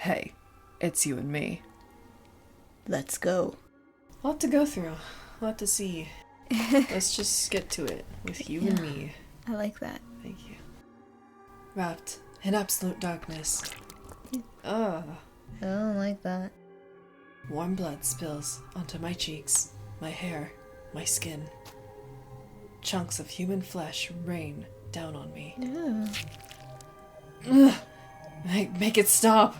Hey, it's you and me. Let's go. A lot to go through, a lot to see. Let's just get to it with you and me. I like that. Thank you. Wrapped in absolute darkness. Ugh. I don't like that. Warm blood spills onto my cheeks, my hair, my skin. Chunks of human flesh rain down on me. Ew. Ugh. Make it stop!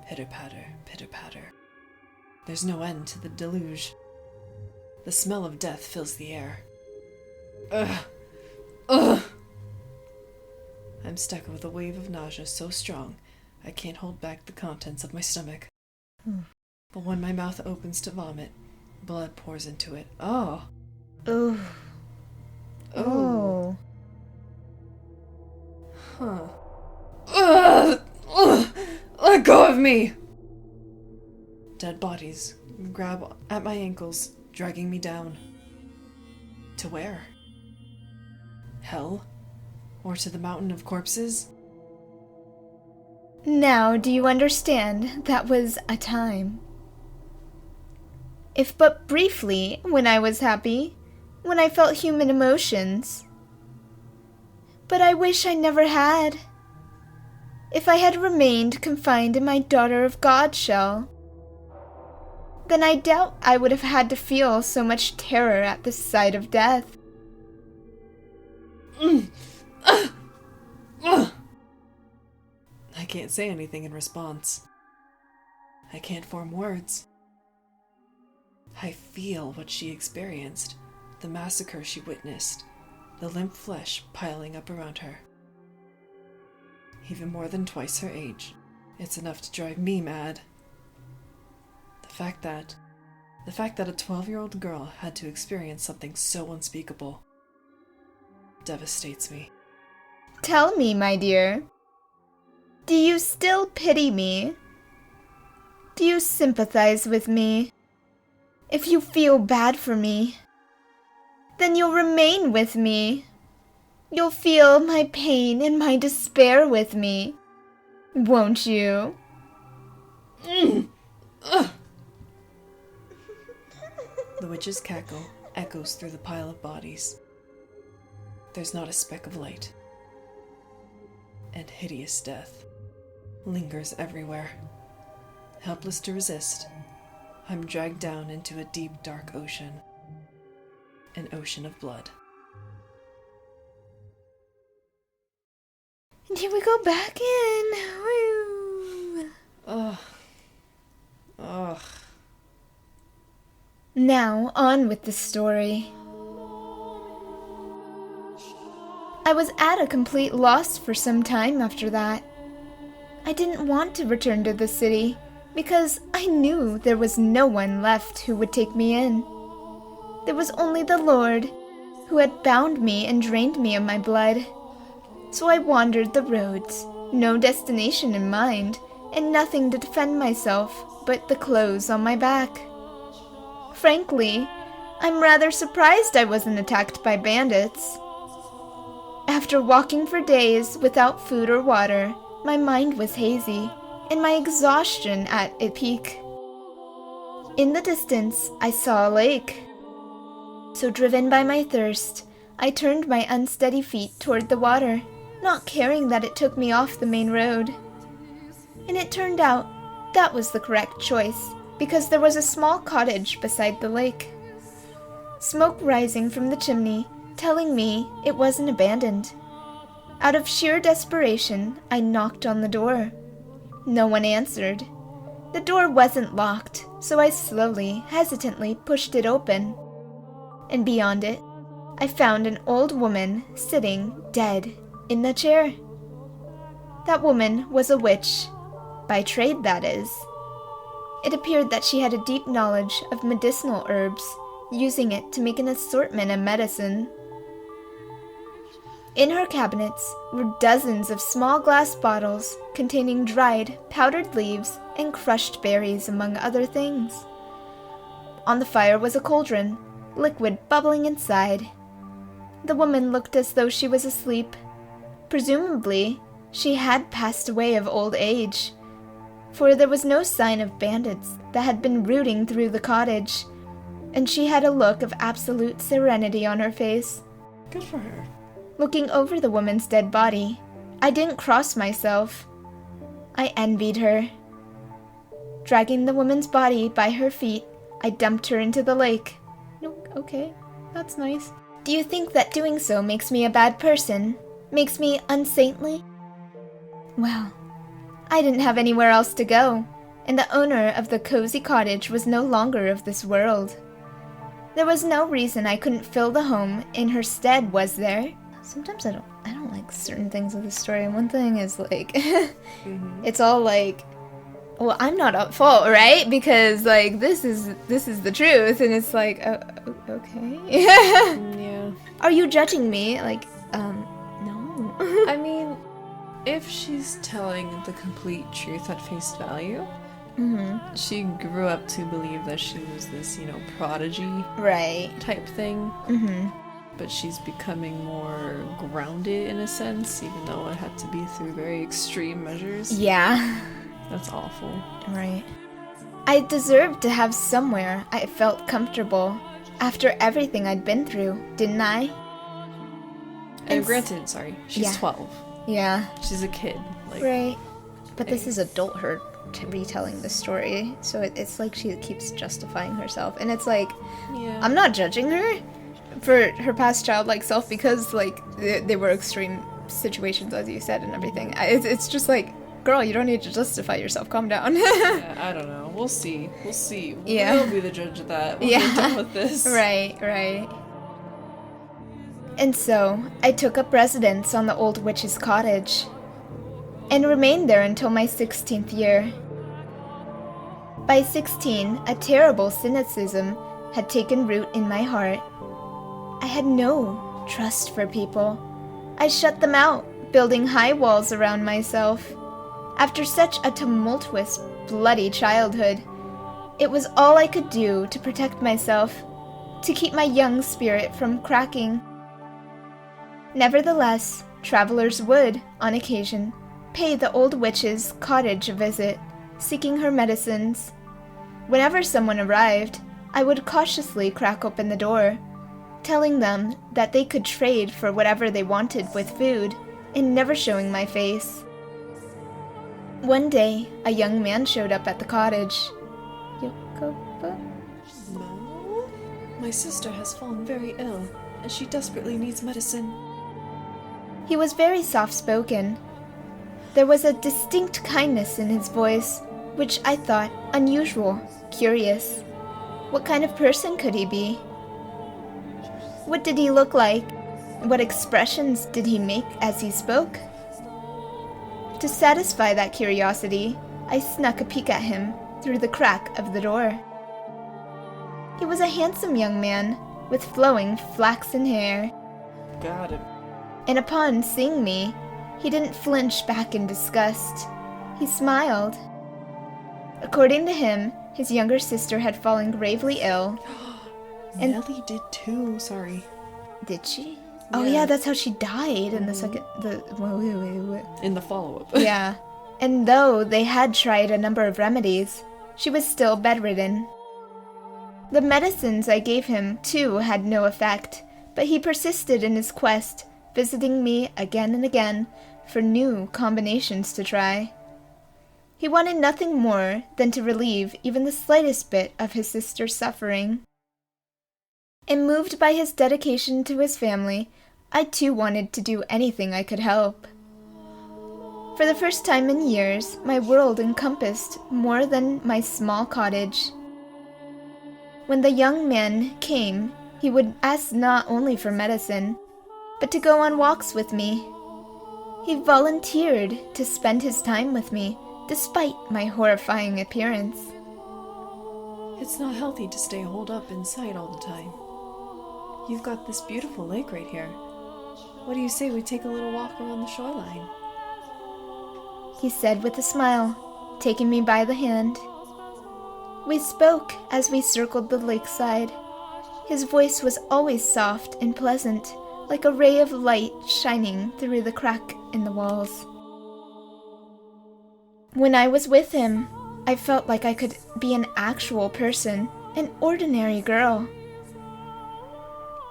Pitter-patter, pitter-patter. There's no end to the deluge. The smell of death fills the air. Ugh! Ugh! I'm stuck with a wave of nausea so strong, I can't hold back the contents of my stomach. But when my mouth opens to vomit, blood pours into it. Oh! Ooh. Oh! Huh. Ugh! Ugh! Let go of me! Dead bodies grab at my ankles, dragging me down. To where? Hell? Or to the mountain of corpses? Now, do you understand that was a time? If but briefly, when I was happy, when I felt human emotions. But I wish I never had. If I had remained confined in my Daughter of God shell, then I doubt I would have had to feel so much terror at the sight of death. I can't say anything in response. I can't form words. I feel what she experienced, the massacre she witnessed, the limp flesh piling up around her. Even more than twice her age, it's enough to drive me mad. The fact that a 12-year-old girl had to experience something so unspeakable devastates me. Tell me, my dear, do you still pity me? Do you sympathize with me? If you feel bad for me, then you'll remain with me. You'll feel my pain and my despair with me, won't you? The witch's cackle echoes through the pile of bodies. There's not a speck of light. And hideous death lingers everywhere. Helpless to resist, I'm dragged down into a deep, dark ocean. An ocean of blood. And here we go back in. Woo. Ugh. Ugh. Now, on with the story. I was at a complete loss for some time after that. I didn't want to return to the city because I knew there was no one left who would take me in. There was only the Lord, who had bound me and drained me of my blood. So I wandered the roads, no destination in mind, and nothing to defend myself but the clothes on my back. Frankly, I'm rather surprised I wasn't attacked by bandits. After walking for days without food or water, my mind was hazy, and my exhaustion at a peak. In the distance, I saw a lake. So driven by my thirst, I turned my unsteady feet toward the water, not caring that it took me off the main road. And it turned out that was the correct choice, because there was a small cottage beside the lake. Smoke rising from the chimney, telling me it wasn't abandoned. Out of sheer desperation, I knocked on the door. No one answered. The door wasn't locked, so I slowly, hesitantly pushed it open. And beyond it, I found an old woman sitting dead in the chair. That woman was a witch, by trade that is. It appeared that she had a deep knowledge of medicinal herbs, using it to make an assortment of medicine. In her cabinets were dozens of small glass bottles containing dried, powdered leaves and crushed berries, among other things. On the fire was a cauldron, liquid bubbling inside. The woman looked as though she was asleep. Presumably, she had passed away of old age, for there was no sign of bandits that had been rooting through the cottage, and she had a look of absolute serenity on her face. Good for her. Looking over the woman's dead body, I didn't cross myself. I envied her. Dragging the woman's body by her feet, I dumped her into the lake. Okay, that's nice. Do you think that doing so makes me a bad person? Makes me unsaintly? Well, I didn't have anywhere else to go, and the owner of the cozy cottage was no longer of this world. There was no reason I couldn't fill the home in her stead, was there? Sometimes I don't like certain things of the story, and one thing is like, it's all like, well, I'm not at fault, right? Because like this is the truth, and it's like, okay. Yeah. Are you judging me? Like, no. I mean, if she's telling the complete truth at face value, she grew up to believe that she was this, prodigy Right. type thing. But she's becoming more grounded in a sense, even though it had to be through very extreme measures. Yeah. That's awful. Right. I deserved to have somewhere I felt comfortable after everything I'd been through, didn't I? And granted, she's Yeah. 12. Yeah. She's a kid. Like, Right. But this is adult her retelling the story, so it's like she keeps justifying herself, and it's like, yeah. I'm not judging her for her past childlike self because like they were extreme situations, as you said, and everything. It's just like, girl, you don't need to justify yourself. Calm down. Yeah, I don't know. We'll see. Yeah. We'll be the judge of that when we're done with this. Right. And so, I took up residence on the old witch's cottage, and remained there until my 16th year. By 16, a terrible cynicism had taken root in my heart. I had no trust for people. I shut them out, building high walls around myself. After such a tumultuous, bloody childhood, it was all I could do to protect myself, to keep my young spirit from cracking. Nevertheless, travelers would, on occasion, pay the old witch's cottage a visit, seeking her medicines. Whenever someone arrived, I would cautiously crack open the door, telling them that they could trade for whatever they wanted with food, and never showing my face. One day, a young man showed up at the cottage. Yokoba? No? My sister has fallen very ill, and she desperately needs medicine. He was very soft-spoken. There was a distinct kindness in his voice, which I thought unusual, curious. What kind of person could he be? What did he look like? What expressions did he make as he spoke? To satisfy that curiosity, I snuck a peek at him through the crack of the door. He was a handsome young man with flowing flaxen hair, Got him. and upon seeing me, he didn't flinch back in disgust. He smiled. According to him, his younger sister had fallen gravely ill. And- Nellie did too, sorry. Did she? Oh Yeah. yeah, that's how she died in the second... Wait. In the follow-up. Yeah. And though they had tried a number of remedies, she was still bedridden. The medicines I gave him, too, had no effect, but he persisted in his quest, visiting me again and again for new combinations to try. He wanted nothing more than to relieve even the slightest bit of his sister's suffering. And moved by his dedication to his family, I too wanted to do anything I could help. For the first time in years, my world encompassed more than my small cottage. When the young man came, he would ask not only for medicine, but to go on walks with me. He volunteered to spend his time with me, despite my horrifying appearance. It's not healthy to stay holed up inside all the time. You've got this beautiful lake right here. What do you say we take a little walk around the shoreline? He said with a smile, taking me by the hand. We spoke as we circled the lakeside. His voice was always soft and pleasant, like a ray of light shining through the crack in the walls. When I was with him, I felt like I could be an actual person, an ordinary girl.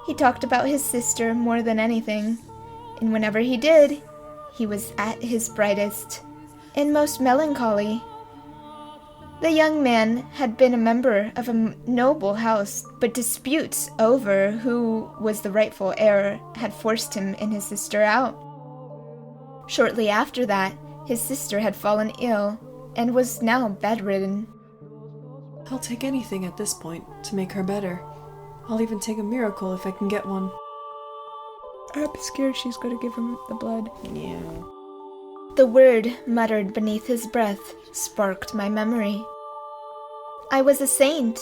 He talked about his sister more than anything, and whenever he did, he was at his brightest and most melancholy. The young man had been a member of a noble house, but disputes over who was the rightful heir had forced him and his sister out. Shortly after that, his sister had fallen ill and was now bedridden. I'll take anything at this point to make her better. I'll even take a miracle if I can get one. I'm scared she's going to give him the blood. Yeah. The word muttered beneath his breath sparked my memory. I was a saint.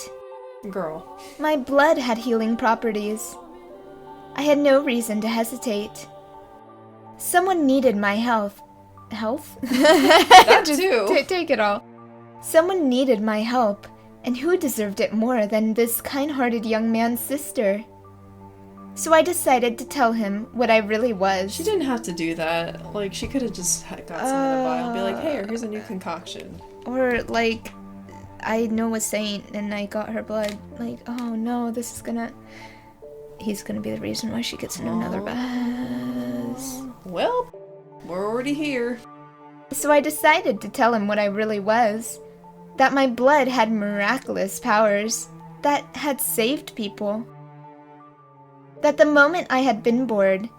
Girl. My blood had healing properties. I had no reason to hesitate. Someone needed my health. Health? That too. Take it all. Someone needed my help, and who deserved it more than this kind-hearted young man's sister? So I decided to tell him what I really was. She didn't have to do that. Like, she could have just got some of the vial and be like, hey, here's a new concoction. Or, like, I know a saint and I got her blood. Like, oh no, this is gonna... He's gonna be the reason why she gets in another buzz. Well, we're already here. So I decided to tell him what I really was. That my blood had miraculous powers. That had saved people. That the moment I had been bored,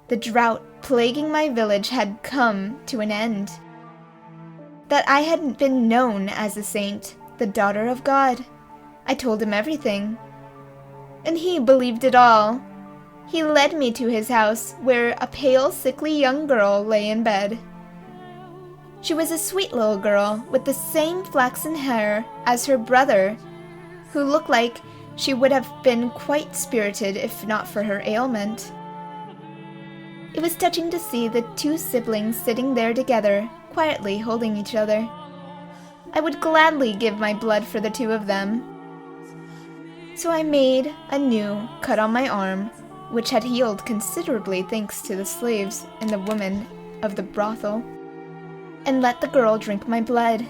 the drought plaguing my village had come to an end. That I had been known as a saint, the daughter of God. I told him everything. And he believed it all. He led me to his house, where a pale, sickly young girl lay in bed. She was a sweet little girl with the same flaxen hair as her brother, who looked like she would have been quite spirited if not for her ailment. It was touching to see the two siblings sitting there together, quietly holding each other. I would gladly give my blood for the two of them. So I made a new cut on my arm, which had healed considerably thanks to the slaves and the women of the brothel, and let the girl drink my blood.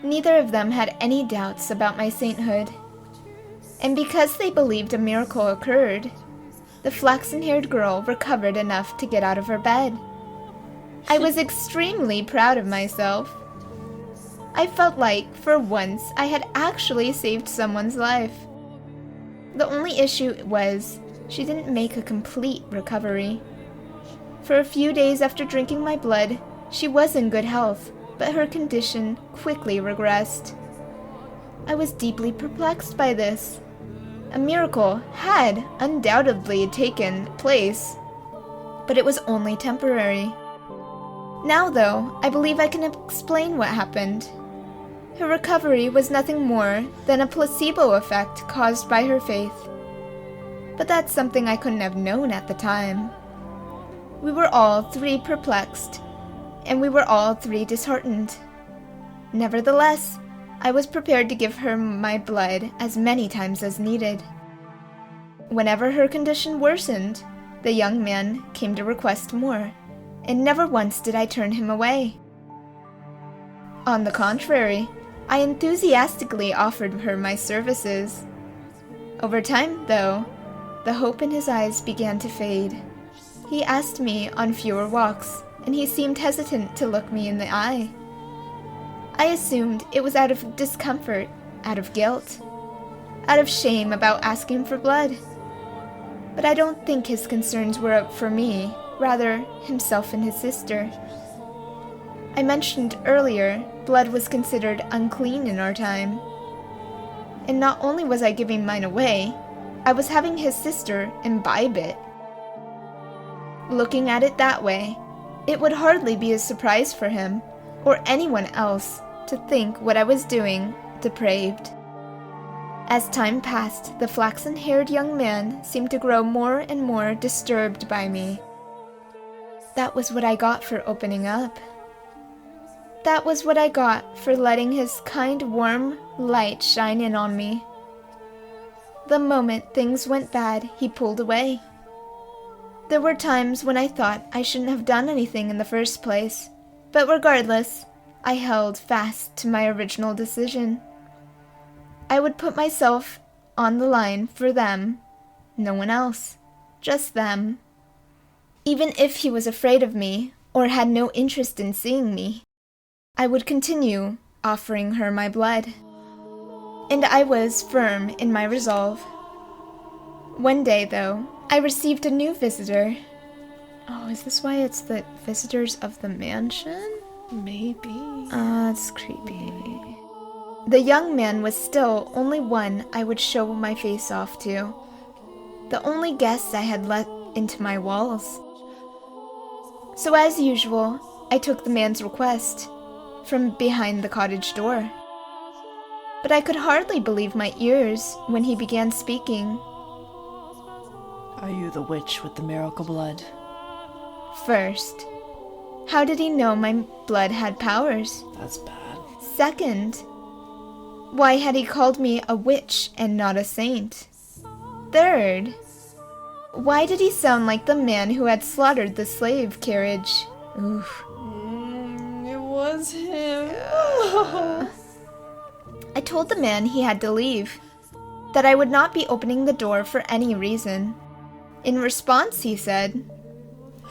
Neither of them had any doubts about my sainthood. And because they believed a miracle occurred, the flaxen-haired girl recovered enough to get out of her bed. I was extremely proud of myself. I felt like, for once, I had actually saved someone's life. The only issue was, she didn't make a complete recovery. For a few days after drinking my blood, she was in good health, but her condition quickly regressed. I was deeply perplexed by this. A miracle had undoubtedly taken place, but it was only temporary. Now, though, I believe I can explain what happened. Her recovery was nothing more than a placebo effect caused by her faith. But that's something I couldn't have known at the time. We were all three perplexed, and we were all three disheartened. Nevertheless, I was prepared to give her my blood as many times as needed. Whenever her condition worsened, the young man came to request more, and never once did I turn him away. On the contrary, I enthusiastically offered her my services. Over time, though, the hope in his eyes began to fade. He asked me on fewer walks, and he seemed hesitant to look me in the eye. I assumed it was out of discomfort, out of guilt, out of shame about asking for blood. But I don't think his concerns were up for me, rather himself and his sister. I mentioned earlier, blood was considered unclean in our time. And not only was I giving mine away, I was having his sister imbibe it. Looking at it that way, it would hardly be a surprise for him, or anyone else, to think what I was doing depraved. As time passed, the flaxen-haired young man seemed to grow more and more disturbed by me. That was what I got for opening up. That was what I got for letting his kind, warm light shine in on me. The moment things went bad, he pulled away. There were times when I thought I shouldn't have done anything in the first place, but regardless, I held fast to my original decision. I would put myself on the line for them, no one else, just them. Even if he was afraid of me or had no interest in seeing me, I would continue offering her my blood. And I was firm in my resolve. One day, though, I received a new visitor. Oh, is this why it's the visitors of the mansion? Maybe. It's creepy. The young man was still only one I would show my face off to. The only guest I had let into my walls. So as usual, I took the man's request from behind the cottage door. But I could hardly believe my ears when he began speaking. Are you the witch with the miracle blood? First, how did he know my blood had powers? That's bad. Second, why had he called me a witch and not a saint? Third, why did he sound like the man who had slaughtered the slave carriage? Oof. It was him. I told the man he had to leave, that I would not be opening the door for any reason. In response, he said,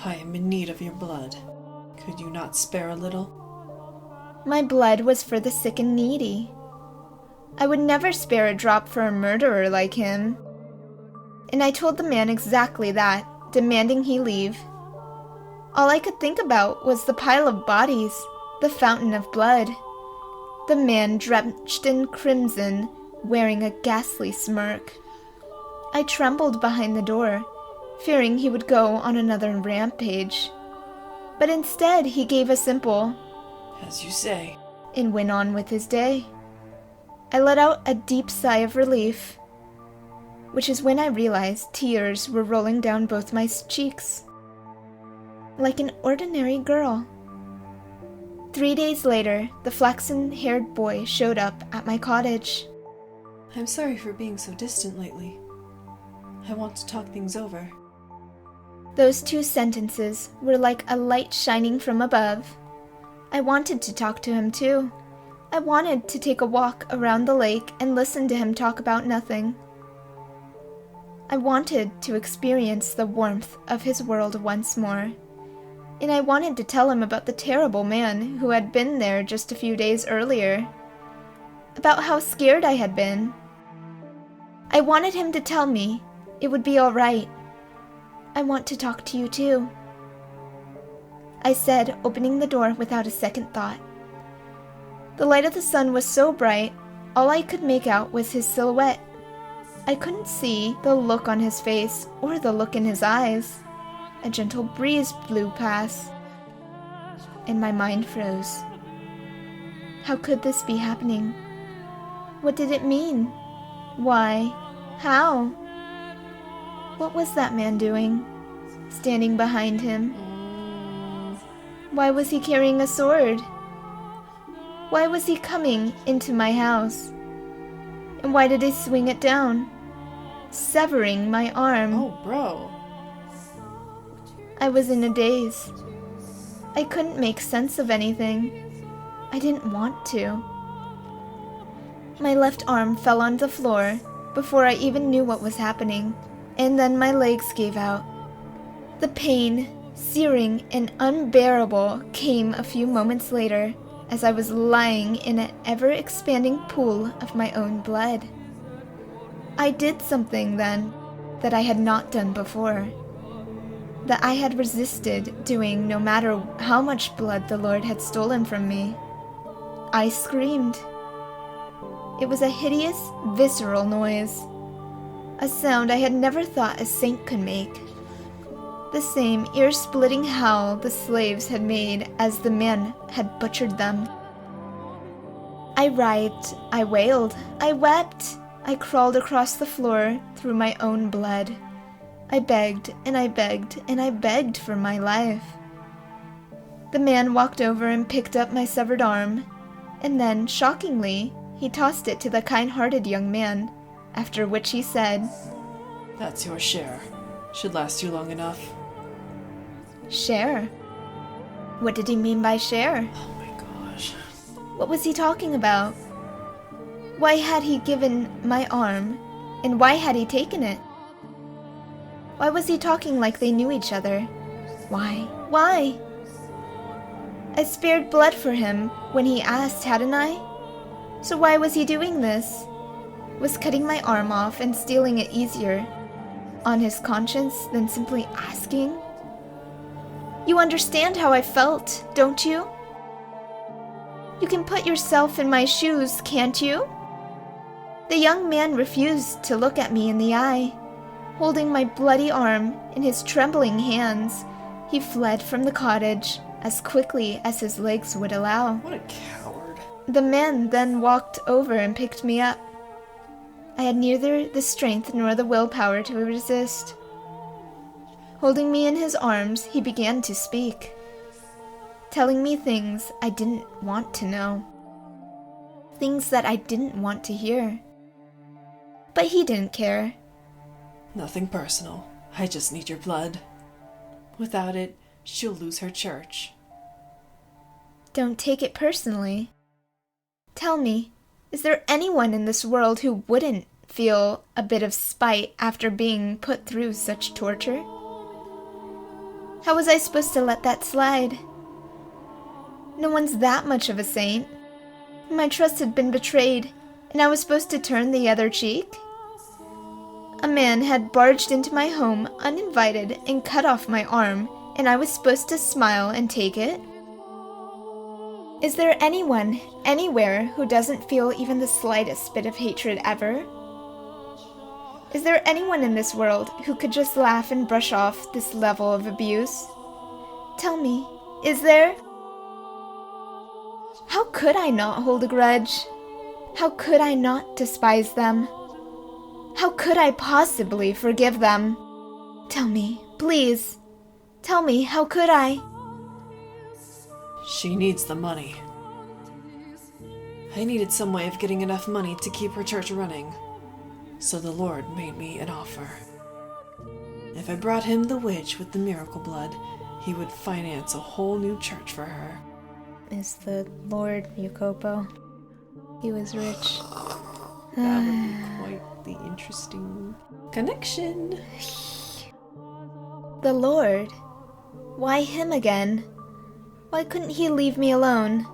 I am in need of your blood. Could you not spare a little? My blood was for the sick and needy. I would never spare a drop for a murderer like him. And I told the man exactly that, demanding he leave. All I could think about was the pile of bodies, the fountain of blood, the man drenched in crimson, wearing a ghastly smirk. I trembled behind the door, fearing he would go on another rampage. But instead he gave a simple, As you say, and went on with his day. I let out a deep sigh of relief, which is when I realized tears were rolling down both my cheeks. Like an ordinary girl. 3 days later, the flaxen-haired boy showed up at my cottage. I'm sorry for being so distant lately. I want to talk things over. Those 2 sentences were like a light shining from above. I wanted to talk to him too. I wanted to take a walk around the lake and listen to him talk about nothing. I wanted to experience the warmth of his world once more. And I wanted to tell him about the terrible man who had been there just a few days earlier. About how scared I had been. I wanted him to tell me it would be all right. I want to talk to you too, I said, opening the door without a second thought. The light of the sun was so bright, all I could make out was his silhouette. I couldn't see the look on his face or the look in his eyes. A gentle breeze blew past, and my mind froze. How could this be happening? What did it mean? Why? How? What was that man doing, standing behind him? Why was he carrying a sword? Why was he coming into my house? And why did he swing it down, severing my arm? Oh, bro. I was in a daze. I couldn't make sense of anything. I didn't want to. My left arm fell on the floor before I even knew what was happening, and then my legs gave out. The pain, searing and unbearable, came a few moments later as I was lying in an ever-expanding pool of my own blood. I did something then that I had not done before, that I had resisted doing no matter how much blood the Lord had stolen from me. I screamed. It was a hideous, visceral noise, a sound I had never thought a saint could make. The same ear-splitting howl the slaves had made as the man had butchered them. I writhed, I wailed, I wept, I crawled across the floor through my own blood. I begged, and I begged, and I begged for my life. The man walked over and picked up my severed arm, and then, shockingly, he tossed it to the kind-hearted young man, after which he said, That's your share. Should last you long enough. Share? What did he mean by share? Oh my god. gosh. What was he talking about? Why had he given my arm, and why had he taken it? Why was he talking like they knew each other? Why? Why? I spared blood for him when he asked, hadn't I? So why was he doing this? Was cutting my arm off and stealing it easier on his conscience than simply asking? You understand how I felt, don't you? You can put yourself in my shoes, can't you? The young man refused to look at me in the eye. Holding my bloody arm in his trembling hands, he fled from the cottage as quickly as his legs would allow. What a coward. The man then walked over and picked me up. I had neither the strength nor the willpower to resist. Holding me in his arms, he began to speak, telling me things I didn't want to know, things that I didn't want to hear. But he didn't care. Nothing personal. I just need your blood. Without it, she'll lose her church. Don't take it personally. Tell me, is there anyone in this world who wouldn't feel a bit of spite after being put through such torture? How was I supposed to let that slide? No one's that much of a saint. My trust had been betrayed, and I was supposed to turn the other cheek? A man had barged into my home uninvited and cut off my arm, and I was supposed to smile and take it? Is there anyone, anywhere, who doesn't feel even the slightest bit of hatred ever? Is there anyone in this world who could just laugh and brush off this level of abuse? Tell me, is there? How could I not hold a grudge? How could I not despise them? How could I possibly forgive them? Tell me, please. Tell me, how could I? She needs the money. I needed some way of getting enough money to keep her church running. So the Lord made me an offer. If I brought him the witch with the miracle blood, he would finance a whole new church for her. Is the Lord Yukopo? He was rich. That would be quite the interesting connection. The Lord? Why him again? Why couldn't he leave me alone?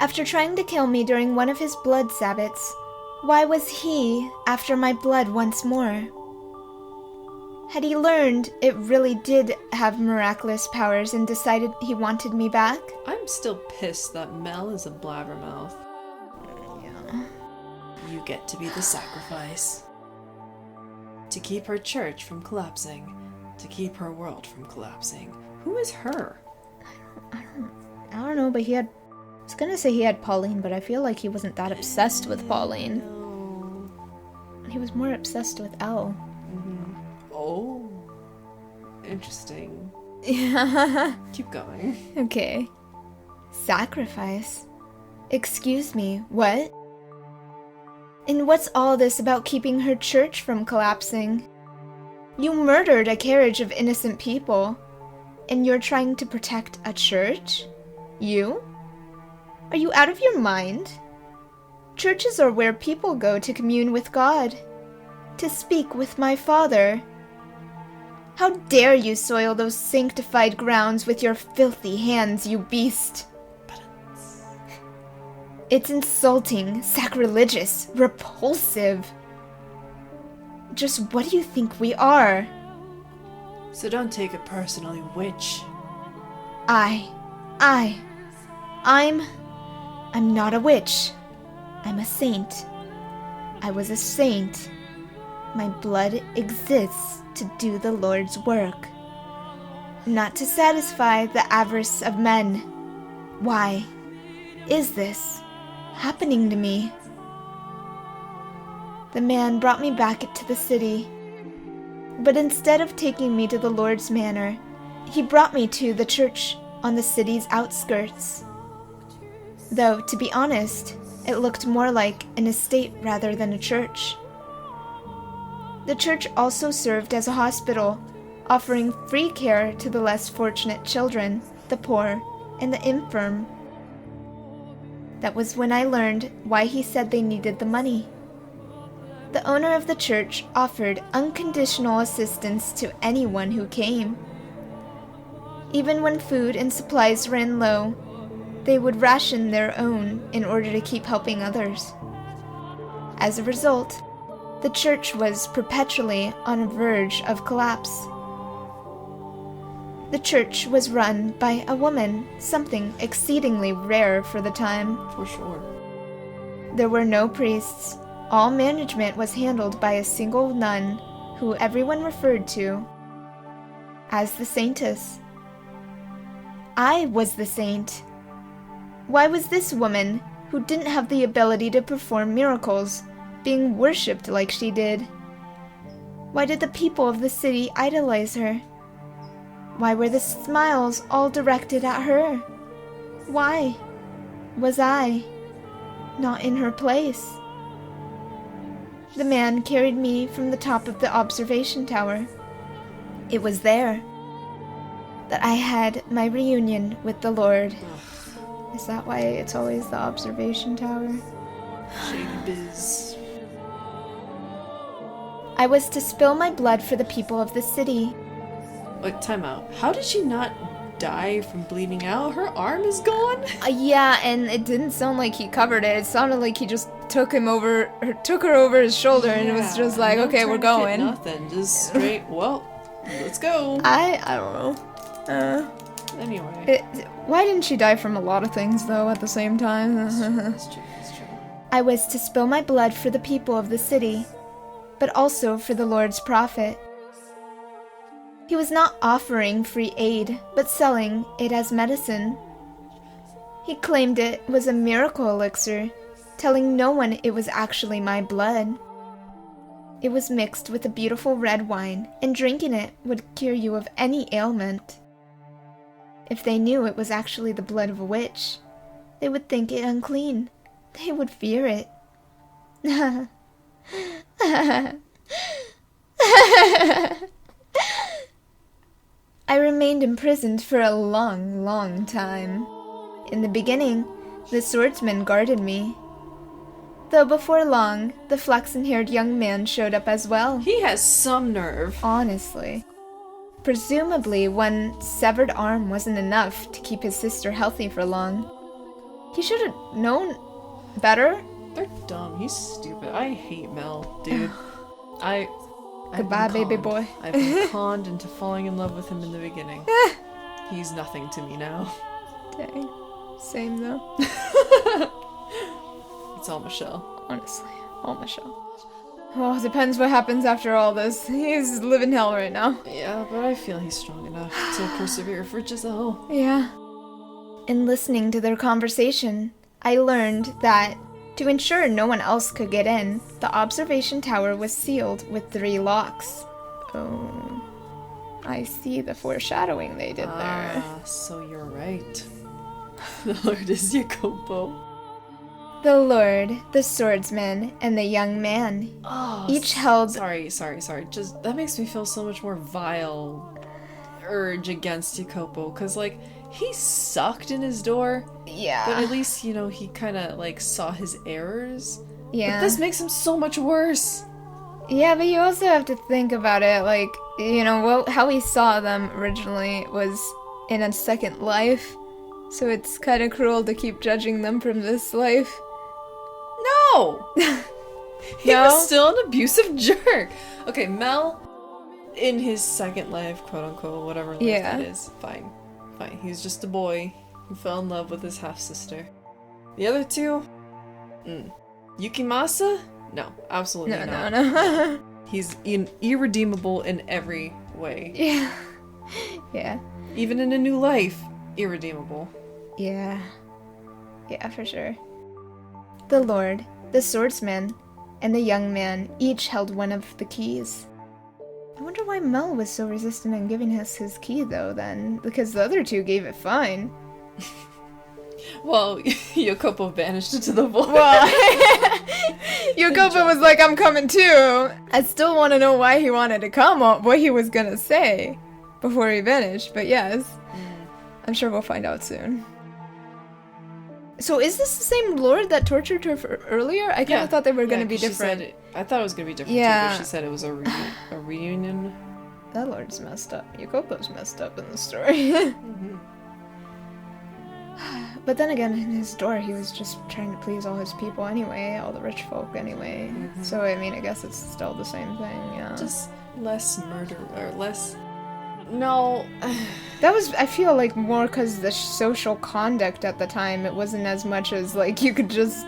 After trying to kill me during one of his blood sabbats, why was he after my blood once more? Had he learned it really did have miraculous powers and decided he wanted me back? I'm still pissed that Mel is a blabbermouth. Yeah. You get to be the sacrifice. To keep her church from collapsing. To keep her world from collapsing. Who is her? I don't know, but he had... I was gonna say he had Pauline, but I feel like he wasn't that obsessed with Pauline. No. He was more obsessed with Elle. Mm-hmm. Oh. Interesting. Yeah. Keep going. Okay. Sacrifice? Excuse me, what? And what's all this about keeping her church from collapsing? You murdered a carriage of innocent people, and you're trying to protect a church? You? Are you out of your mind? Churches are where people go to commune with God, to speak with my Father. How dare you soil those sanctified grounds with your filthy hands, you beast! It's insulting, sacrilegious, repulsive. Just what do you think we are? So don't take it personally, witch. I'm not a witch. I'm a saint. I was a saint. My blood exists to do the Lord's work, not to satisfy the avarice of men. Why is this happening to me? The man brought me back to the city, but instead of taking me to the Lord's manor, he brought me to the church on the city's outskirts. Though, to be honest, it looked more like an estate rather than a church. The church also served as a hospital, offering free care to the less fortunate children, the poor, and the infirm. That was when I learned why he said they needed the money. The owner of the church offered unconditional assistance to anyone who came. Even when food and supplies ran low, they would ration their own in order to keep helping others. As a result, the church was perpetually on the verge of collapse. The church was run by a woman, something exceedingly rare for the time. For sure. There were no priests. All management was handled by a single nun, who everyone referred to as the saintess. I was the saint. Why was this woman, who didn't have the ability to perform miracles, being worshipped like she did? Why did the people of the city idolize her? Why were the smiles all directed at her? Why was I not in her place? The man carried me from the top of the observation tower. It was there that I had my reunion with the Lord. Is that why it's always the observation tower? Shady biz. I was to spill my blood for the people of the city. Wait, time out. How did she not die from bleeding out? Her arm is gone? Yeah, and it didn't sound like he covered it. It sounded like he just took her over his shoulder, and it was just like, no okay, we're tourniquet, going. Nothing. Just straight, well, let's go. I don't know. Anyway. Why didn't she die from a lot of things, though, at the same time? That's true. I was to spill my blood for the people of the city, but also for the Lord's prophet. He was not offering free aid, but selling it as medicine. He claimed it was a miracle elixir, telling no one it was actually my blood. It was mixed with a beautiful red wine, and drinking it would cure you of any ailment. If they knew it was actually the blood of a witch, they would think it unclean. They would fear it. I remained imprisoned for a long, long time. In the beginning, the swordsman guarded me. Though before long, the flaxen-haired young man showed up as well. He has some nerve. Honestly. Presumably, one severed arm wasn't enough to keep his sister healthy for long. He should have known better. They're dumb. He's stupid. I hate Mel, dude. Goodbye, baby boy. I've been conned into falling in love with him in the beginning. He's nothing to me now. Dang. Same though. It's all Michelle. Honestly, all Michelle. Well, it depends what happens after all this. He's living hell right now. Yeah, but I feel he's strong enough to persevere for Giselle. Yeah. In listening to their conversation, I learned that to ensure no one else could get in, the observation tower was sealed with 3 locks. Oh, I see the foreshadowing they did there. So you're right. The Lord is Jacopo. The Lord, the swordsman, and the young man, each held... Sorry. Just, that makes me feel so much more vile urge against Jacopo, because, like, he sucked in his door. Yeah. But at least, you know, he kind of, like, saw his errors. Yeah. But this makes him so much worse. Yeah, but you also have to think about it, like, you know, how he saw them originally was in a second life. So it's kind of cruel to keep judging them from this life. No! He was still an abusive jerk. Okay, Mel, in his second life, quote-unquote, whatever life that is, fine. He's just a boy who fell in love with his half-sister. The other two? Yukimasa? No, absolutely not. No. He's irredeemable in every way. Yeah. Yeah. Even in a new life, irredeemable. Yeah. Yeah, for sure. The Lord, the swordsman, and the young man each held one of the keys. I wonder why Mel was so resistant in giving us his key, though, then. Because the other two gave it fine. Well, Jacopo vanished into the void. Well, Jacopo was like, I'm coming too. I still want to know why he wanted to come, or what he was going to say before he vanished, but yes. I'm sure we'll find out soon. So is this the same lord that tortured her earlier? I kind of thought they were going to be different. I thought it was going to be different too, but she said it was a reunion. That lord's messed up. Yokopo's messed up in the story. Mm-hmm. But then again, in his story, he was just trying to please all his people anyway, all the rich folk anyway. Mm-hmm. So, I mean, I guess it's still the same thing, yeah. Just less murder, or less... No. That was, I feel like, more because the social conduct at the time. It wasn't as much as, like, you could just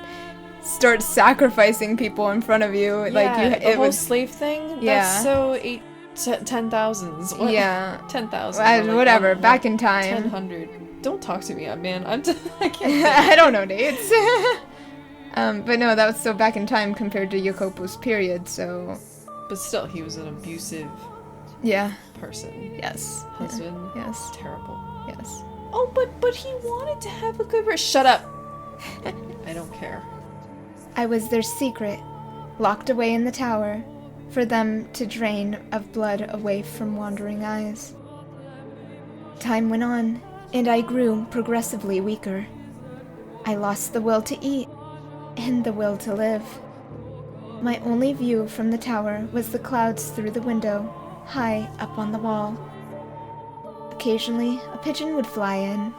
start sacrificing people in front of you. Yeah, like, the whole slave thing? Yeah. That's so 10,000s. Yeah. 10,000. Whatever, back in time. 1000. Don't talk to me, man. I can't. I don't know dates. But no, that was so back in time compared to Yokopo's period, so... But still, he was an abusive person. Yes. Husband. Yeah. Yes. Terrible. Yes. Oh, but he wanted to have a good... Shut up! I don't care. I was their secret, locked away in the tower, for them to drain of blood away from wandering eyes. Time went on, and I grew progressively weaker. I lost the will to eat, and the will to live. My only view from the tower was the clouds through the window, high up on the wall. Occasionally, a pigeon would fly in,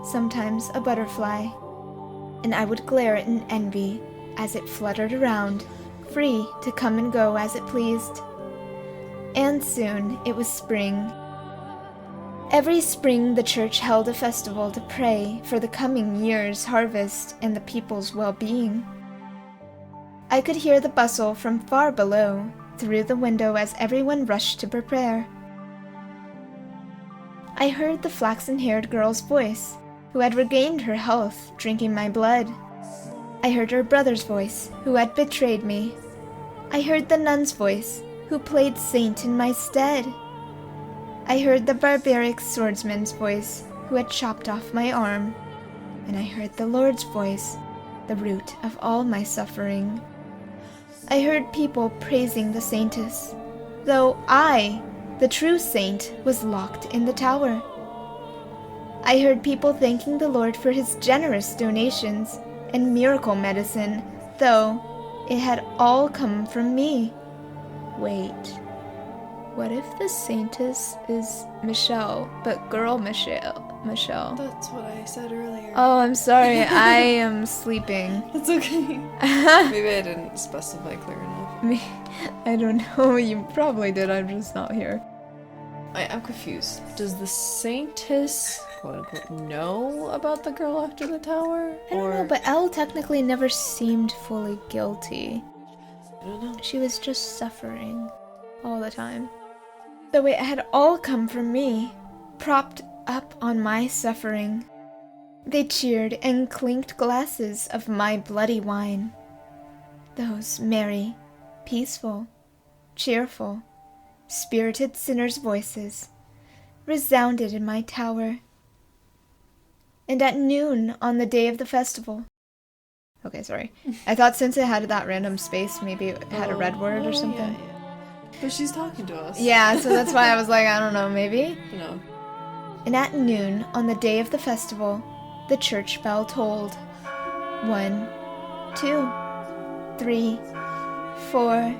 sometimes a butterfly, and I would glare in envy as it fluttered around, free to come and go as it pleased. And soon it was spring. Every spring the church held a festival to pray for the coming year's harvest and the people's well-being. I could hear the bustle from far below, through the window as everyone rushed to prepare. I heard the flaxen-haired girl's voice, who had regained her health, drinking my blood. I heard her brother's voice, who had betrayed me. I heard the nun's voice, who played saint in my stead. I heard the barbaric swordsman's voice, who had chopped off my arm. And I heard the Lord's voice, the root of all my suffering. I heard people praising the saintess, though I, the true saint, was locked in the tower. I heard people thanking the Lord for his generous donations and miracle medicine, though it had all come from me. Wait. What if the saintess is Michelle, but girl Michelle? That's what I said earlier. Oh, I'm sorry. I am sleeping. It's okay. Maybe I didn't specify clear enough. I don't know. You probably did. I'm just not here. I'm confused. Does the saintess, quote-unquote, know about the girl after the tower? I don't know, but Elle technically never seemed fully guilty. I don't know. She was just suffering all the time. Though it had all come from me, propped up on my suffering. They cheered and clinked glasses of my bloody wine. Those merry, peaceful, cheerful, spirited sinners' voices resounded in my tower. And at noon on the day of the festival... Okay, sorry. I thought since it had that random space, maybe it had a red word or something. Yeah. But she's talking to us. Yeah, so that's why I was like, I don't know, maybe? No. And at noon, on the day of the festival, the church bell tolled. 1, 2, 3, 4,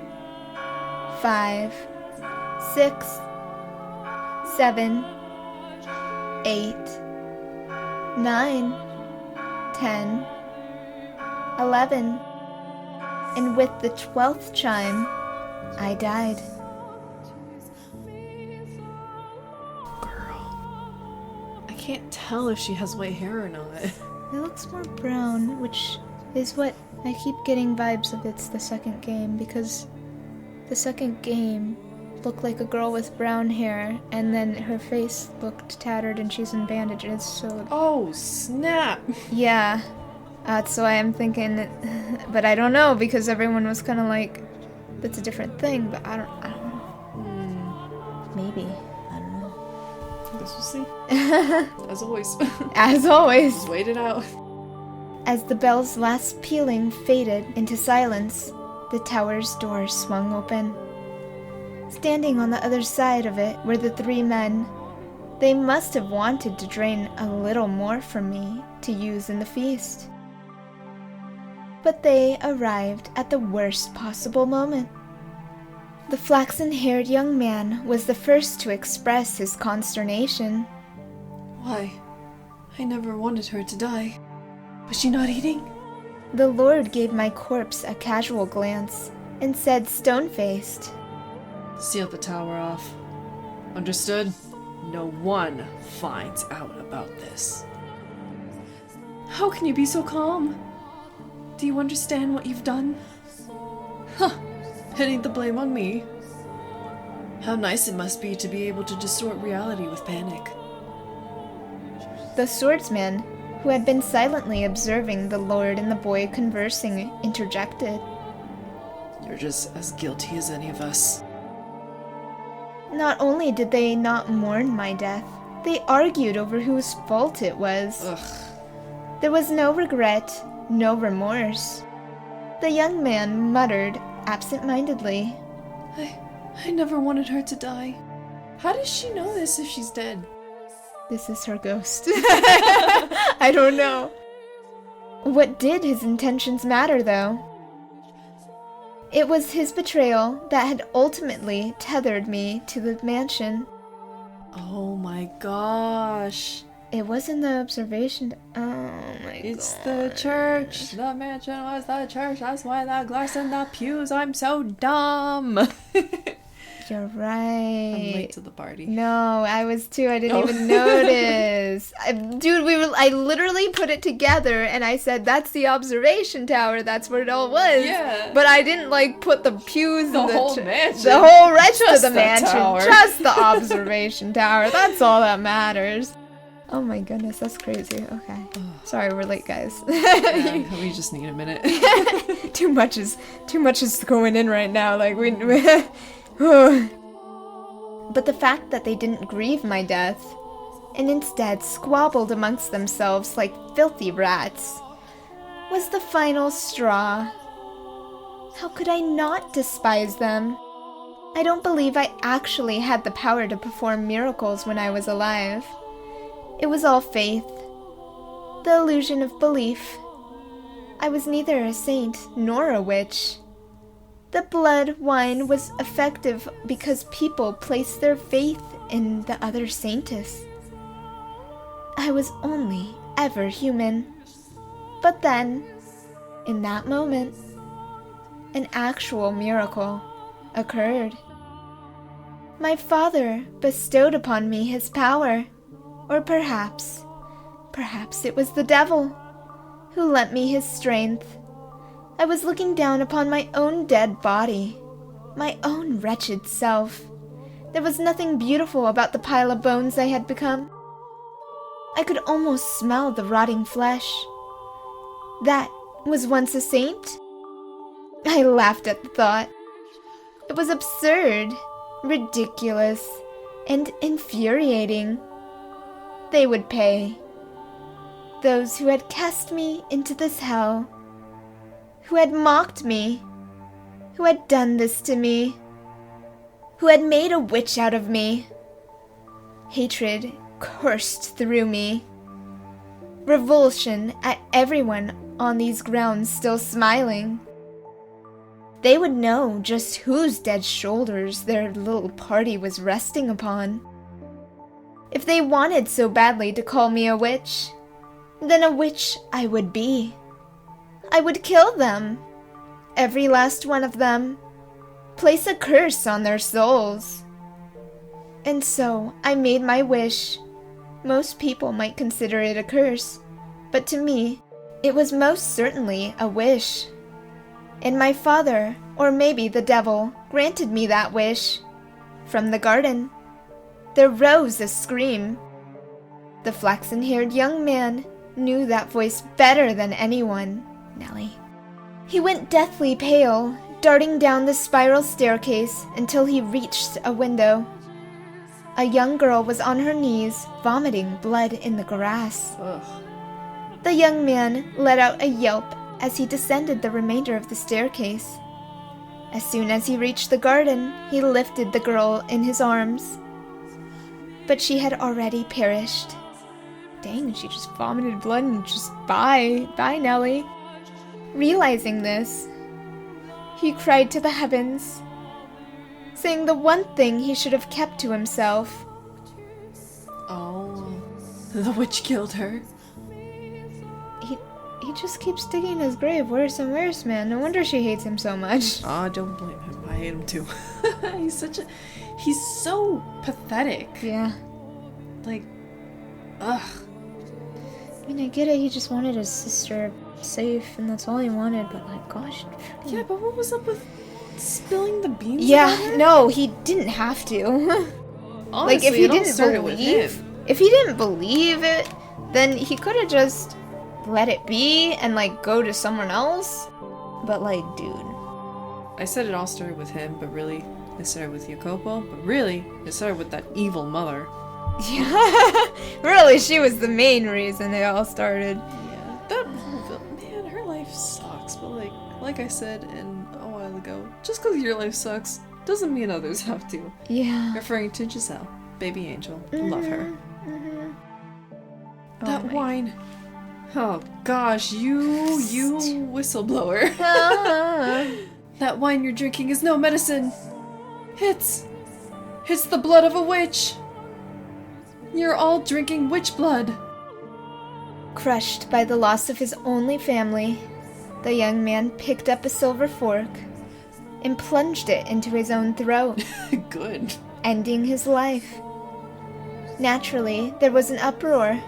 5, 6, 7, 8, 9, 10, 11. And with the 12th chime, I died. Girl. I can't tell if she has white hair or not. It looks more brown, which is what I keep getting vibes of. It's the second game, because the second game looked like a girl with brown hair, and then her face looked tattered and she's in bandages, so... Oh, snap! Yeah. That's why I'm thinking... But I don't know, because everyone was kind of like... That's a different thing, but I don't know. Maybe. I don't know. Guess we'll see. As always. As always. Just wait it out. As the bell's last pealing faded into silence, the tower's door swung open. Standing on the other side of it were the 3 men. They must have wanted to drain a little more from me, to use in the feast. But they arrived at the worst possible moment. The flaxen-haired young man was the first to express his consternation. Why? I never wanted her to die. Was she not eating? The Lord gave my corpse a casual glance and said stone-faced, Seal the tower off. Understood? No one finds out about this. How can you be so calm? Do you understand what you've done? Huh, pinning the blame on me. How nice it must be to be able to distort reality with panic. The swordsman, who had been silently observing the Lord and the boy conversing, interjected. You're just as guilty as any of us. Not only did they not mourn my death, they argued over whose fault it was. Ugh. There was no regret, no remorse. The young man muttered absent-mindedly. I never wanted her to die. How does she know this if she's dead? This is her ghost. I don't know. What did his intentions matter, though? It was his betrayal that had ultimately tethered me to the mansion. Oh my gosh. It wasn't the observation. Oh my It's god. the church. The mansion was the church. That's why the glass in the pews. I'm so dumb. You're right. I'm late to the party. No, I was too. I didn't even notice. I literally put it together and I said, that's the observation tower. That's what it all was. Yeah. But I didn't put the pews The and whole mansion. The whole rest Just of the the mansion. tower. Just the observation tower. That's all that matters. Oh my goodness, that's crazy. Okay. Sorry, we're late, guys. Yeah, we just need a minute. Too much is going in right now. But the fact that they didn't grieve my death, and instead squabbled amongst themselves like filthy rats, was the final straw. How could I not despise them? I don't believe I actually had the power to perform miracles when I was alive. It was all faith, the illusion of belief. I was neither a saint nor a witch. The blood wine was effective because people placed their faith in the other saintess. I was only ever human. But then, in that moment, an actual miracle occurred. My father bestowed upon me his power, or perhaps it was the devil who lent me his strength. I was looking down upon my own dead body, my own wretched self. There was nothing beautiful about the pile of bones I had become. I could almost smell the rotting flesh. That was once a saint? I laughed at the thought. It was absurd, ridiculous, and infuriating. They would pay. Those who had cast me into this hell, who had mocked me, who had done this to me, who had made a witch out of me. Hatred coursed through me. Revulsion at everyone on these grounds still smiling. They would know just whose dead shoulders their little party was resting upon. If they wanted so badly to call me a witch, then a witch I would be. I would kill them, every last one of them, place a curse on their souls. And so I made my wish. Most people might consider it a curse, but to me, it was most certainly a wish. And my father, or maybe the devil, granted me that wish. From the garden, there rose a scream. The flaxen-haired young man knew that voice better than anyone. Nellie. He went deathly pale, darting down the spiral staircase until he reached a window. A young girl was on her knees, vomiting blood in the grass. Ugh. The young man let out a yelp as he descended the remainder of the staircase. As soon as he reached the garden, he lifted the girl in his arms. But she had already perished. dang, she just vomited blood and just bye Nellie. Realizing this, he cried to the heavens, saying the one thing he should have kept to himself. Oh, the witch killed her. He just keeps digging his grave worse and worse, man. No wonder she hates him so much. Don't blame him. I hate him too. He's so pathetic. Yeah. Like, ugh. I mean, I get it. He just wanted his sister safe, and that's all he wanted. But like, gosh. Yeah, but what was up with spilling the beans? Yeah, no, he didn't have to. Honestly, like, if he it all didn't started with believe, him. if he didn't believe it, then he could have just let it be and like go to someone else. But like, dude. I said it all started with him, but really, it started with Jacopo. But really, it started with that evil mother. Yeah, really, she was the main reason it all started. Yeah, that man, her life sucks. But like I said a while ago, just because your life sucks doesn't mean others have to. Yeah. Referring to Giselle, baby angel, love her. Mm-hmm. That wine. Oh gosh, you whistleblower. That wine you're drinking is no medicine. It's the blood of a witch. You're all drinking witch blood. Crushed by the loss of his only family, the young man picked up a silver fork and plunged it into his own throat, Good. ending his life. Naturally, there was an uproar.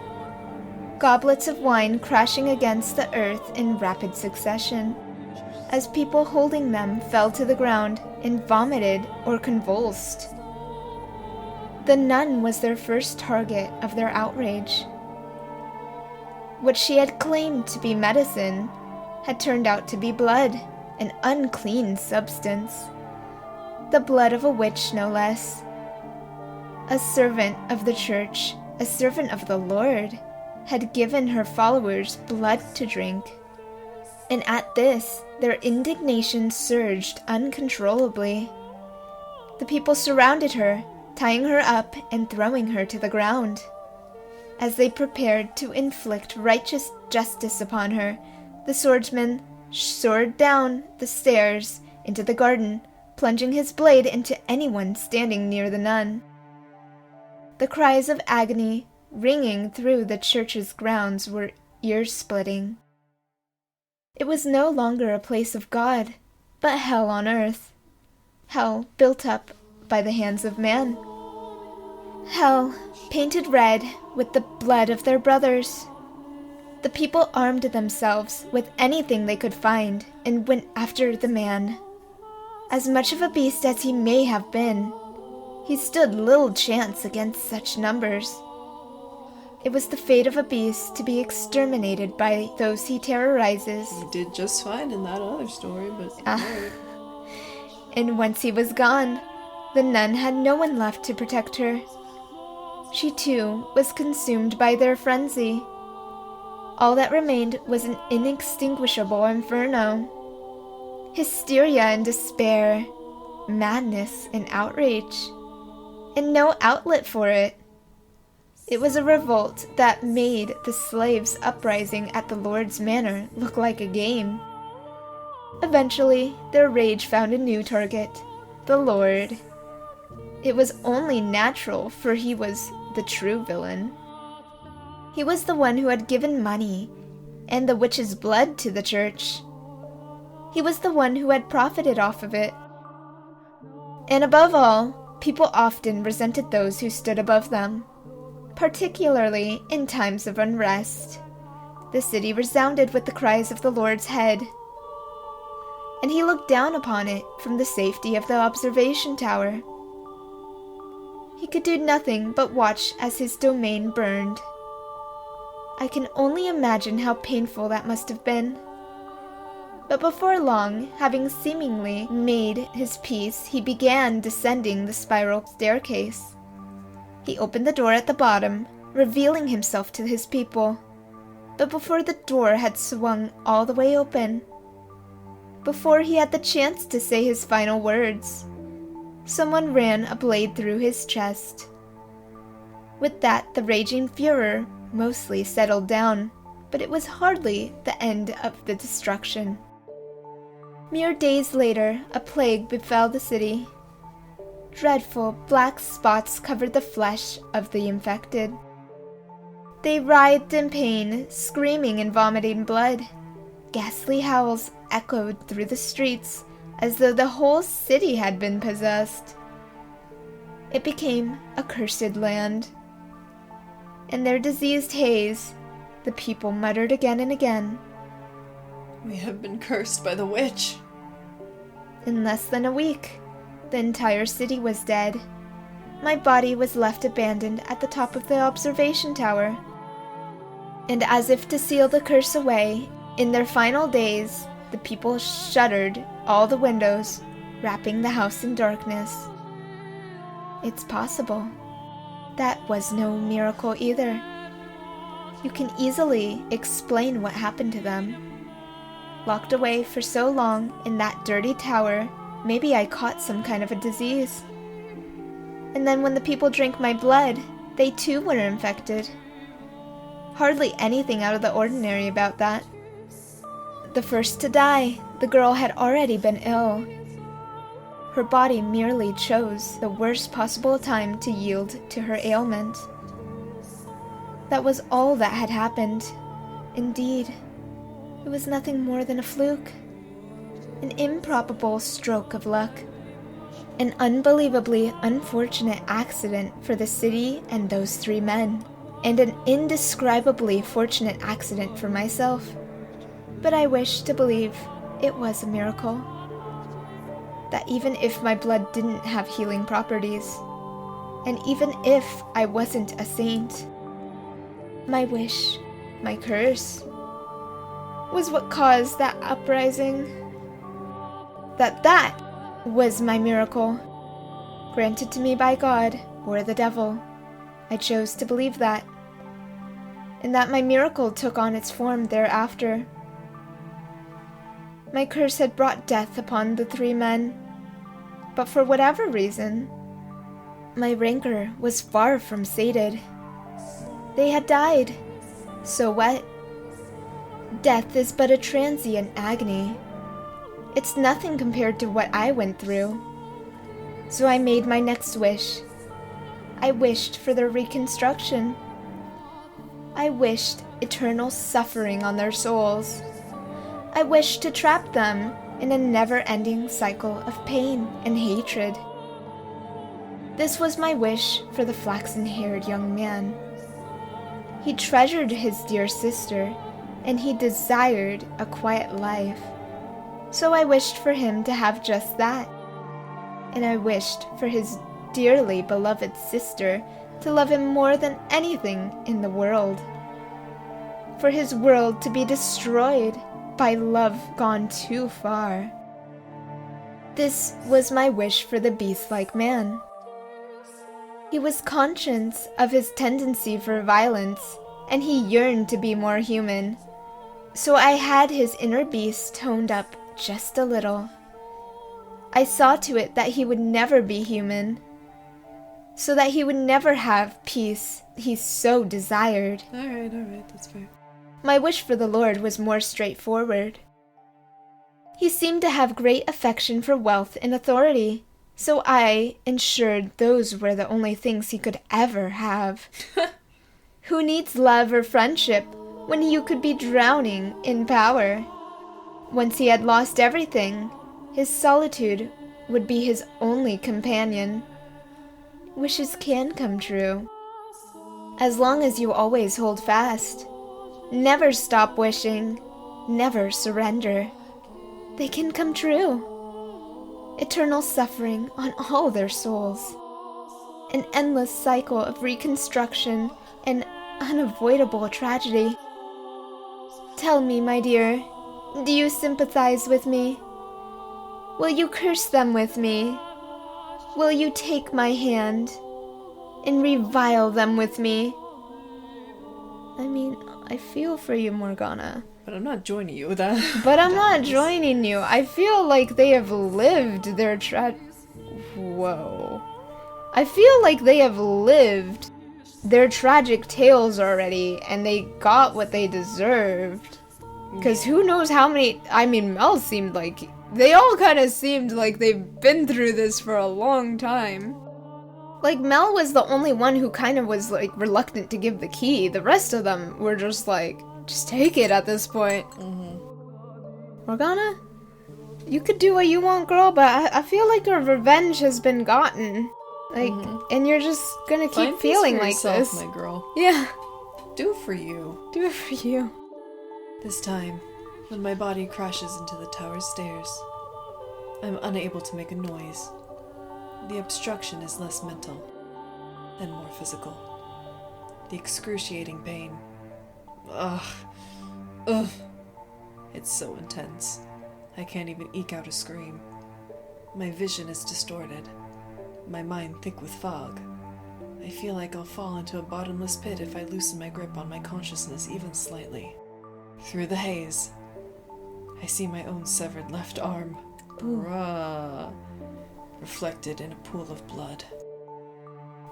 Goblets of wine crashing against the earth in rapid succession, as people holding them fell to the ground and vomited or convulsed. The nun was their first target of their outrage. What she had claimed to be medicine had turned out to be blood, an unclean substance. The blood of a witch, no less. A servant of the church, a servant of the Lord, had given her followers blood to drink. And at this, their indignation surged uncontrollably. The people surrounded her, tying her up and throwing her to the ground. As they prepared to inflict righteous justice upon her, the swordsman soared down the stairs into the garden, plunging his blade into anyone standing near the nun. The cries of agony ringing through the church's grounds were ear-splitting. It was no longer a place of God, but hell on earth. Hell built up by the hands of man. Hell painted red with the blood of their brothers. The people armed themselves with anything they could find and went after the man. As much of a beast as he may have been, he stood little chance against such numbers. It was the fate of a beast to be exterminated by those he terrorizes. He did just fine in that other story, but... And once he was gone, the nun had no one left to protect her. She too was consumed by their frenzy. All that remained was an inextinguishable inferno. Hysteria and despair, madness and outrage, and no outlet for it. It was a revolt that made the slaves' uprising at the Lord's manor look like a game. Eventually, their rage found a new target, the Lord. It was only natural, for he was the true villain. He was the one who had given money and the witch's blood to the church. He was the one who had profited off of it. And above all, people often resented those who stood above them, particularly in times of unrest. The city resounded with the cries of the Lord's head, and he looked down upon it from the safety of the observation tower. He could do nothing but watch as his domain burned. I can only imagine how painful that must have been. But before long, having seemingly made his peace, he began descending the spiral staircase. He opened the door at the bottom, revealing himself to his people. But before the door had swung all the way open, before he had the chance to say his final words, someone ran a blade through his chest. With that, the raging furor mostly settled down, but it was hardly the end of the destruction. Mere days later, a plague befell the city. Dreadful black spots covered the flesh of the infected. They writhed in pain, screaming and vomiting blood. Ghastly howls echoed through the streets as though the whole city had been possessed. It became a cursed land. In their diseased haze, the people muttered again and again, "We have been cursed by the witch." In less than a week, the entire city was dead. My body was left abandoned at the top of the observation tower. And as if to seal the curse away, in their final days, the people shuttered all the windows, wrapping the house in darkness. It's possible. That was no miracle either. You can easily explain what happened to them. Locked away for so long in that dirty tower, maybe I caught some kind of a disease. And then when the people drank my blood, they too were infected. Hardly anything out of the ordinary about that. The first to die, the girl had already been ill. Her body merely chose the worst possible time to yield to her ailment. That was all that had happened. Indeed, it was nothing more than a fluke. An improbable stroke of luck. An unbelievably unfortunate accident for the city and those 3 men. And an indescribably fortunate accident for myself. But I wish to believe it was a miracle. That even if my blood didn't have healing properties, and even if I wasn't a saint, my wish, my curse, was what caused that uprising. That was my miracle, granted to me by God or the devil. I chose to believe that, and that my miracle took on its form thereafter. My curse had brought death upon the 3 men, but for whatever reason, my rancor was far from sated. They had died. So what? Death is but a transient agony. It's nothing compared to what I went through. So I made my next wish. I wished for their reconstruction. I wished eternal suffering on their souls. I wished to trap them in a never-ending cycle of pain and hatred. This was my wish for the flaxen-haired young man. He treasured his dear sister, and he desired a quiet life. So I wished for him to have just that. And I wished for his dearly beloved sister to love him more than anything in the world. For his world to be destroyed by love gone too far. This was my wish for the beast-like man. He was conscious of his tendency for violence, and he yearned to be more human. So I had his inner beast toned up just a little. I saw to it that he would never be human, so that he would never have peace he so desired. Alright, that's fair. My wish for the Lord was more straightforward. He seemed to have great affection for wealth and authority, so I ensured those were the only things he could ever have. Who needs love or friendship when you could be drowning in power? Once he had lost everything, his solitude would be his only companion. Wishes can come true, as long as you always hold fast. Never stop wishing, never surrender. They can come true. Eternal suffering on all their souls. An endless cycle of reconstruction and unavoidable tragedy. Tell me, my dear, do you sympathize with me? Will you curse them with me? Will you take my hand and revile them with me? I mean, I feel for you, Morgana. But I'm not joining you with that. But I'm not joining you. I feel like they have lived their Whoa. I feel like they have lived their tragic tales already, and they got what they deserved. Because who knows how many... I mean, Mel seemed like... They all kind of seemed like they've been through this for a long time. Like, Mel was the only one who kind of was, like, reluctant to give the key. The rest of them were just like, just take it at this point. Morgana? You could do what you want, girl, but I feel like your revenge has been gotten. Like, and you're just gonna keep Find peace feeling for like yourself, this. my girl. Yeah. Do it for you. Do it for you. This time, when my body crashes into the tower's stairs, I'm unable to make a noise. The obstruction is less mental and more physical. The excruciating pain. Ugh. It's so intense. I can't even eke out a scream. My vision is distorted. My mind thick with fog. I feel like I'll fall into a bottomless pit if I loosen my grip on my consciousness even slightly. Through the haze, I see my own severed left arm. Bruh. Reflected in a pool of blood.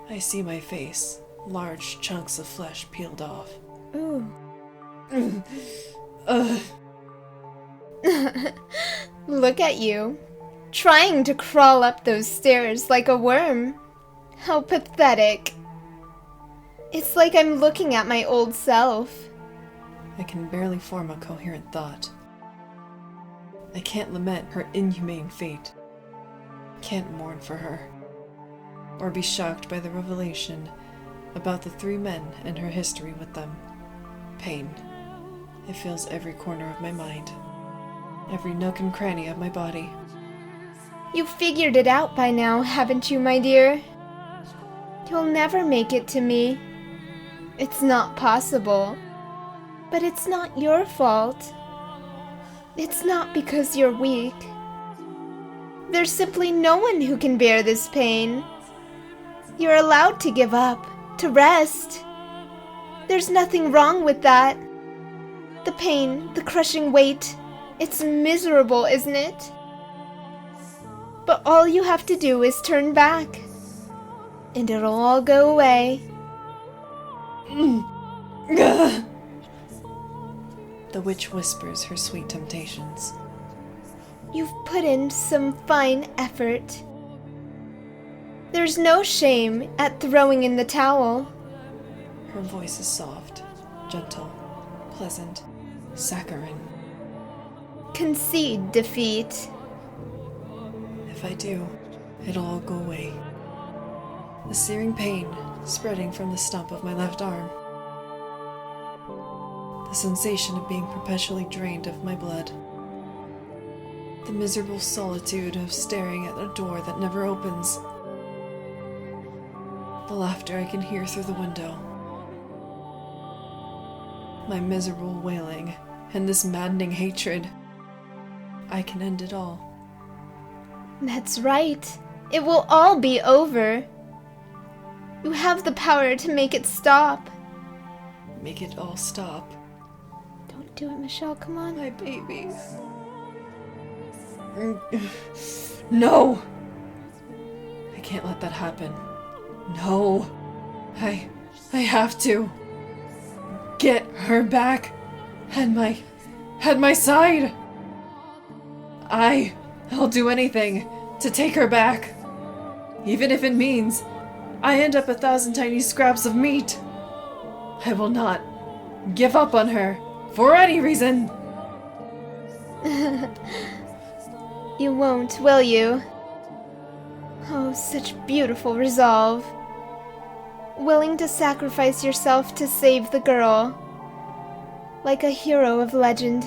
I see my face, large chunks of flesh peeled off. Ooh. Look at you, trying to crawl up those stairs like a worm. How pathetic. It's like I'm looking at my old self. I can barely form a coherent thought. I can't lament her inhumane fate. Can't mourn for her. Or be shocked by the revelation about the 3 men and her history with them. Pain. It fills every corner of my mind. Every nook and cranny of my body. You figured it out by now, haven't you, my dear? You'll never make it to me. It's not possible. But it's not your fault. It's not because you're weak. There's simply no one who can bear this pain. You're allowed to give up, to rest. There's nothing wrong with that. The pain, the crushing weight, it's miserable, isn't it? But all you have to do is turn back, and it'll all go away. The witch whispers her sweet temptations. You've put in some fine effort. There's no shame at throwing in the towel. Her voice is soft, gentle, pleasant, saccharine. Concede defeat. If I do, it'll all go away. The searing pain spreading from the stump of my left arm. The sensation of being perpetually drained of my blood. The miserable solitude of staring at a door that never opens. The laughter I can hear through the window. My miserable wailing and this maddening hatred. I can end it all. That's right. It will all be over. You have the power to make it stop. Make it all stop. Don't do it, Michelle. Come on. My baby. No! I can't let that happen. No. I have to get her back at my side. I'll do anything to take her back. Even if it means I end up 1,000 tiny scraps of meat. I will not give up on her for any reason. You won't, will you? Oh, such beautiful resolve. Willing to sacrifice yourself to save the girl. Like a hero of legend.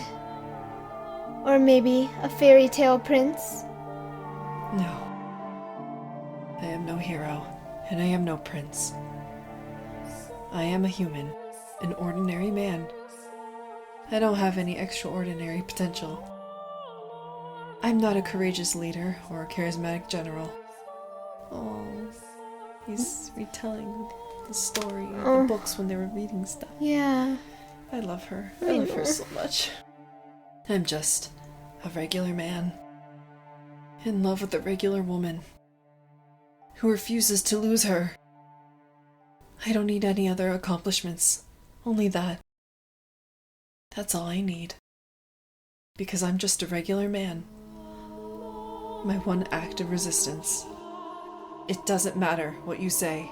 Or maybe a fairy tale prince? No. I am no hero, and I am no prince. I am a human, an ordinary man. I don't have any extraordinary potential. I'm not a courageous leader or a charismatic general. Oh, he's retelling the story of the books when they were reading stuff. Yeah. I love her. I love her so much. I'm just a regular man. In love with a regular woman. Who refuses to lose her. I don't need any other accomplishments. Only that. That's all I need. Because I'm just a regular man. My one act of resistance. It doesn't matter what you say.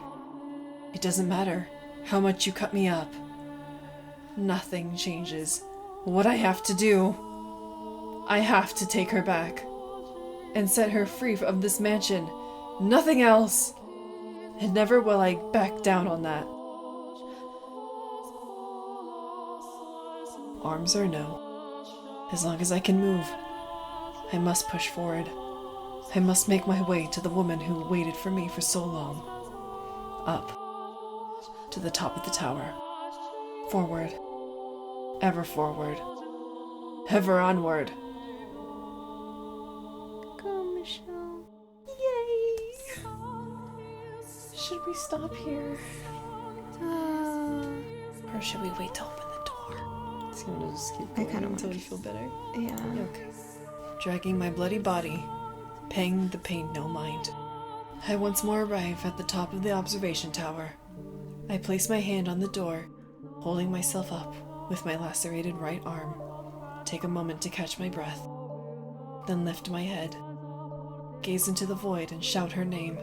It doesn't matter how much you cut me up. Nothing changes. What I have to do, I have to take her back and set her free of this mansion. Nothing else. And never will I back down on that. Arms or no. As long as I can move, I must push forward. I must make my way to the woman who waited for me for so long. Up. To the top of the tower. Forward. Ever forward. Ever onward. Go, Michelle. Yay! Should we stop here? Or should we wait to open the door? So you want to just keep going kinda until wanna you feel better? Yeah. Okay. Dragging my bloody body, paying the pain no mind. I once more arrive at the top of the observation tower. I place my hand on the door, holding myself up with my lacerated right arm. Take a moment to catch my breath, then lift my head, gaze into the void and shout her name.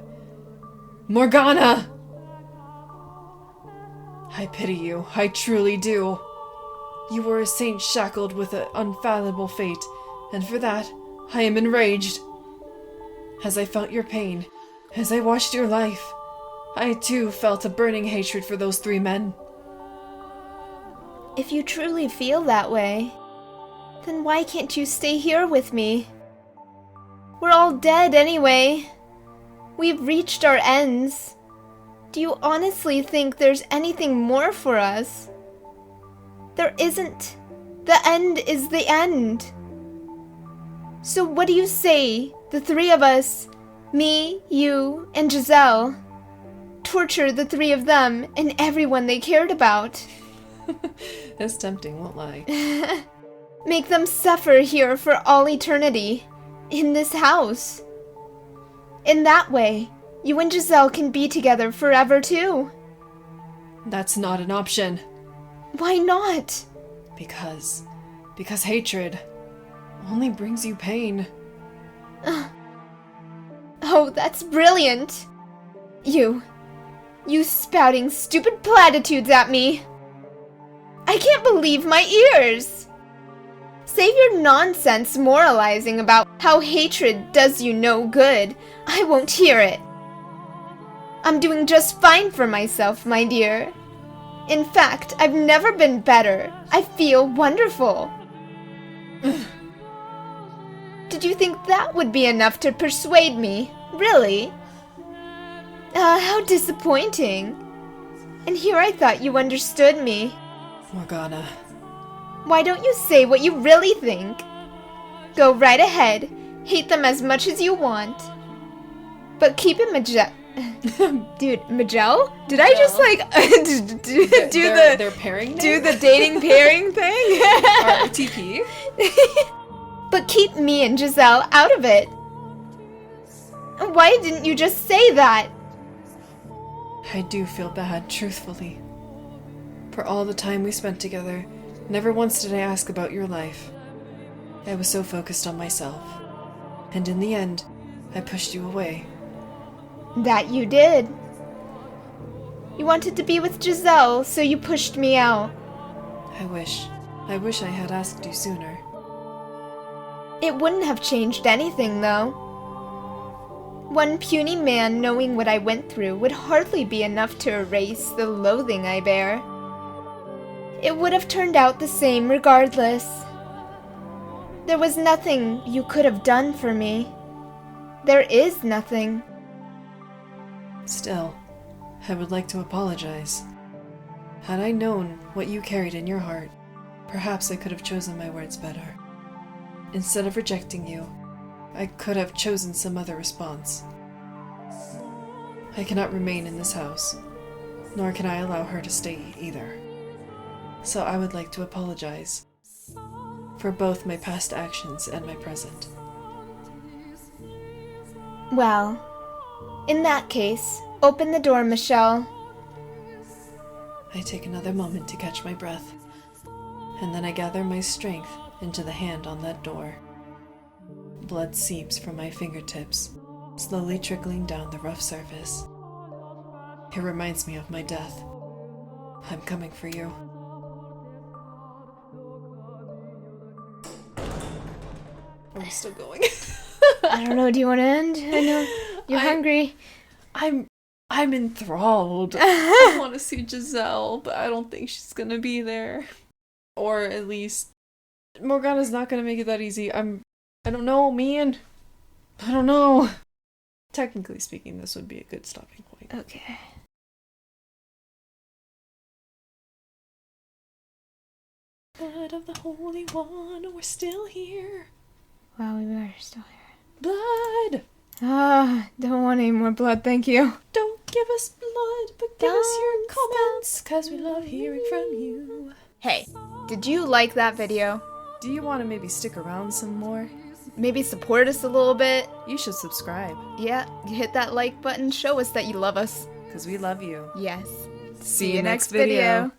Morgana! I pity you, I truly do. You were a saint shackled with an unfathomable fate, and for that, I am enraged. As I felt your pain, as I watched your life, I too felt a burning hatred for those 3 men. If you truly feel that way, then why can't you stay here with me? We're all dead anyway. We've reached our ends. Do you honestly think there's anything more for us? There isn't. The end is the end. So what do you say, the 3 of us, me, you, and Giselle, torture the 3 of them and everyone they cared about? That's tempting, won't lie. Make them suffer here for all eternity, in this house. In that way, you and Giselle can be together forever too. That's not an option. Why not? Because hatred only brings you pain. Oh, that's brilliant. You spouting stupid platitudes at me. I can't believe my ears. Save your nonsense moralizing about how hatred does you no good. I won't hear it. I'm doing just fine for myself, my dear. In fact, I've never been better. I feel wonderful. Did you think that would be enough to persuade me? Really? How disappointing. And here I thought you understood me. Morgana. Why don't you say what you really think? Go right ahead. Hate them as much as you want. But keep it Dude, Majel? Did I just their pairing name? do the dating pairing thing? RTP. But keep me and Giselle out of it. Why didn't you just say that? I do feel bad, truthfully. For all the time we spent together, never once did I ask about your life. I was so focused on myself. And in the end, I pushed you away. That you did. You wanted to be with Giselle, so you pushed me out. I wish I had asked you sooner. It wouldn't have changed anything, though. One puny man knowing what I went through would hardly be enough to erase the loathing I bear. It would have turned out the same regardless. There was nothing you could have done for me. There is nothing. Still, I would like to apologize. Had I known what you carried in your heart, perhaps I could have chosen my words better. Instead of rejecting you, I could have chosen some other response. I cannot remain in this house, nor can I allow her to stay either. So I would like to apologize for both my past actions and my present. Well, in that case, open the door, Michelle. I take another moment to catch my breath, and then I gather my strength into the hand on that door. Blood seeps from my fingertips, slowly trickling down the rough surface. It reminds me of my death. I'm coming for you. Are we still going? I don't know, do you want to end? I know you're hungry. I'm enthralled. I want to see Giselle, but I don't think she's gonna be there. Or at least Morgana's not gonna make it that easy. I don't know, man. I don't know. Technically speaking, this would be a good stopping point. Okay. Blood of the Holy One, we're still here. Wow, we are still here. Blood! Don't want any more blood, thank you. Don't give us blood, but give us your comments, cause we love hearing from you. Hey, did you like that video? Do you want to maybe stick around some more? Maybe support us a little bit? You should subscribe. Yeah, hit that like button, show us that you love us. Cause we love you. Yes. See you next video.